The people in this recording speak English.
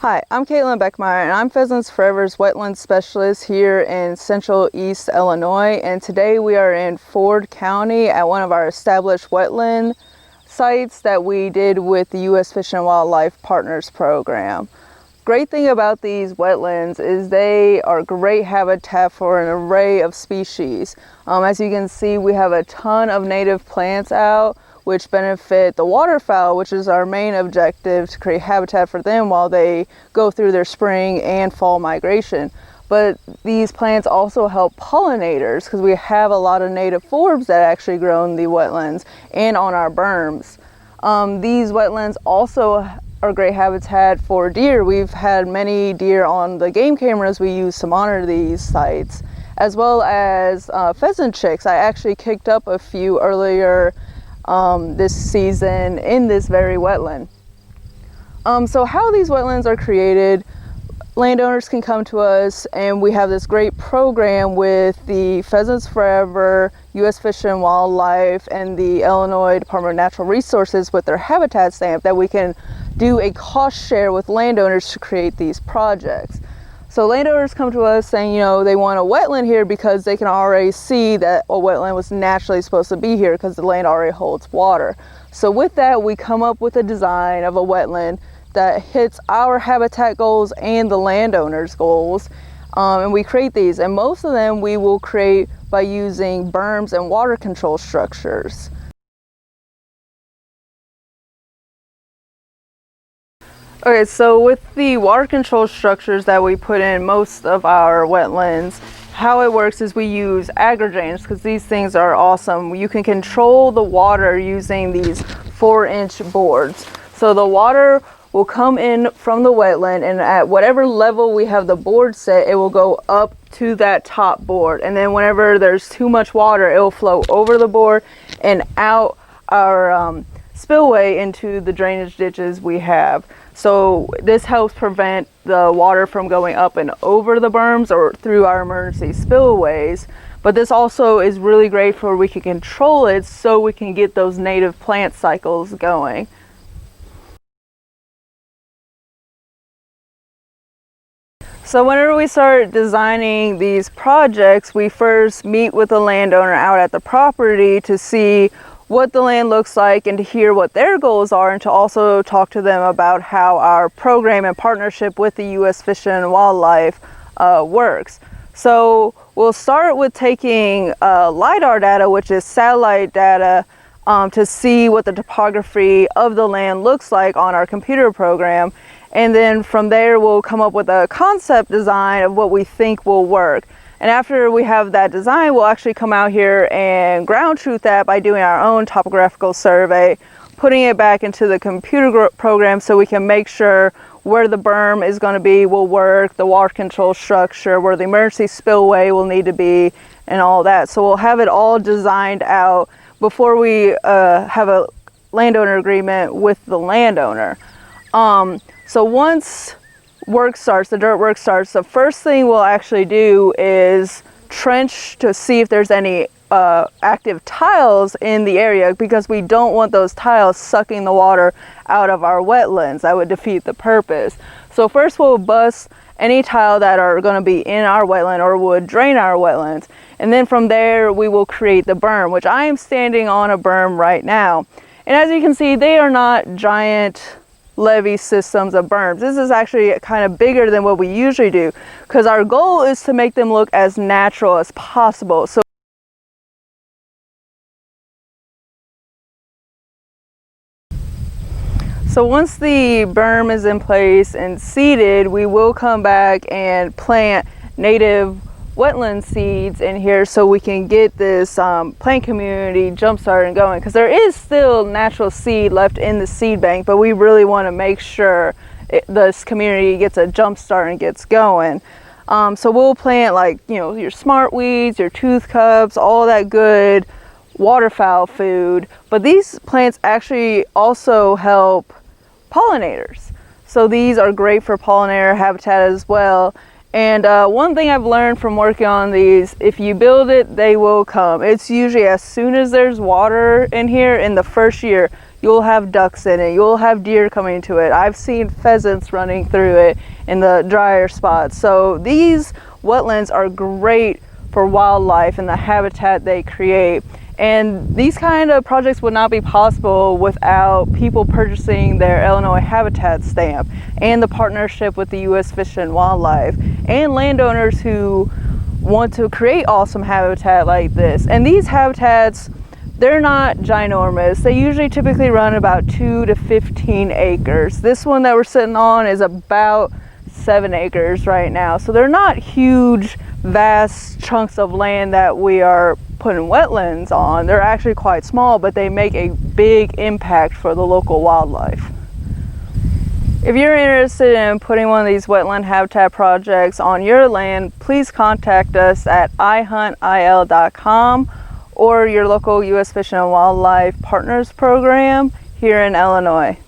Hi, I'm Caitlin Beckmeyer, and I'm Pheasants Forever's Wetland Specialist here in Central East Illinois. And today we are in Ford County at one of our established wetland sites that we did with the U.S. Fish and Wildlife Partners program. Great thing about these wetlands is they are great habitat for an array of species. As you can see, we have a ton of native plants out, which benefit the waterfowl, which is our main objective, to create habitat for them while they go through their spring and fall migration. But these plants also help pollinators because we have a lot of native forbs that actually grow in the wetlands and on our berms. These wetlands also are great habitat for deer. We've had many deer on the game cameras we use to monitor these sites, as well as pheasant chicks. I actually kicked up a few earlier this season in this very wetland. So how these wetlands are created, landowners can come to us and we have this great program with the Pheasants Forever, U.S. Fish and Wildlife, and the Illinois Department of Natural Resources with their habitat stamp that we can do a cost share with landowners to create these projects. So landowners come to us saying, they want a wetland here because they can already see that a wetland was naturally supposed to be here because the land already holds water. So with that, we come up with a design of a wetland that hits our habitat goals and the landowners' goals. And we create these, and most of them we will create by using berms and water control structures. Okay, so with the water control structures that we put in most of our wetlands, how it works is we use aggregators because these things are awesome. You can control the water using these 4-inch boards. So the water will come in from the wetland, and at whatever level we have the board set, it will go up to that top board. And then whenever there's too much water, it will flow over the board and out our spillway into the drainage ditches we have. So this helps prevent the water from going up and over the berms or through our emergency spillways. But this also is really great for we can control it so we can get those native plant cycles going. So whenever we start designing these projects, we first meet with the landowner out at the property to see what the land looks like and to hear what their goals are, and to also talk to them about how our program and partnership with the U.S. Fish and Wildlife works. So we'll start with taking LiDAR data, which is satellite data, to see what the topography of the land looks like on our computer program. And then from there, we'll come up with a concept design of what we think will work. And after we have that design, we'll actually come out here and ground truth that by doing our own topographical survey, putting it back into the computer program so we can make sure where the berm is going to be will work, the water control structure, where the emergency spillway will need to be, and all that. So we'll have it all designed out before we have a landowner agreement with the landowner. So once the dirt work starts, the first thing we'll actually do is trench to see if there's any active tiles in the area, because we don't want those tiles sucking the water out of our wetlands. That would defeat the purpose. So first we'll bust any tile that are going to be in our wetland or would drain our wetlands. And then from there we will create the berm, which I am standing on a berm right now. And as you can see, they are not giant levee systems of berms. This is actually kind of bigger than what we usually do because our goal is to make them look as natural as possible. So once the berm is in place and seeded, we will come back and plant native wetland seeds in here so we can get this plant community jump started and going, because there is still natural seed left in the seed bank, but we really want to make sure this community gets a jump start and gets going. So we'll plant your smart weeds, your tooth cups, all that good waterfowl food, but these plants actually also help pollinators. So these are great for pollinator habitat as well. And one thing I've learned from working on these, if you build it, they will come. It's usually as soon as there's water in here in the first year, you'll have ducks in it, you'll have deer coming to it. I've seen pheasants running through it in the drier spots. So these wetlands are great for wildlife and the habitat they create. And these kind of projects would not be possible without people purchasing their Illinois habitat stamp and the partnership with the U.S. Fish and Wildlife and landowners who want to create awesome habitat like this. And these habitats, they're not ginormous. They usually typically run about 2 to 15 acres. This one that we're sitting on is about 7 acres right now. So they're not huge, vast chunks of land that we are putting wetlands on. They're actually quite small, but they make a big impact for the local wildlife. If you're interested in putting one of these wetland habitat projects on your land, please contact us at ihuntil.com or your local U.S. Fish and Wildlife Partners program here in Illinois.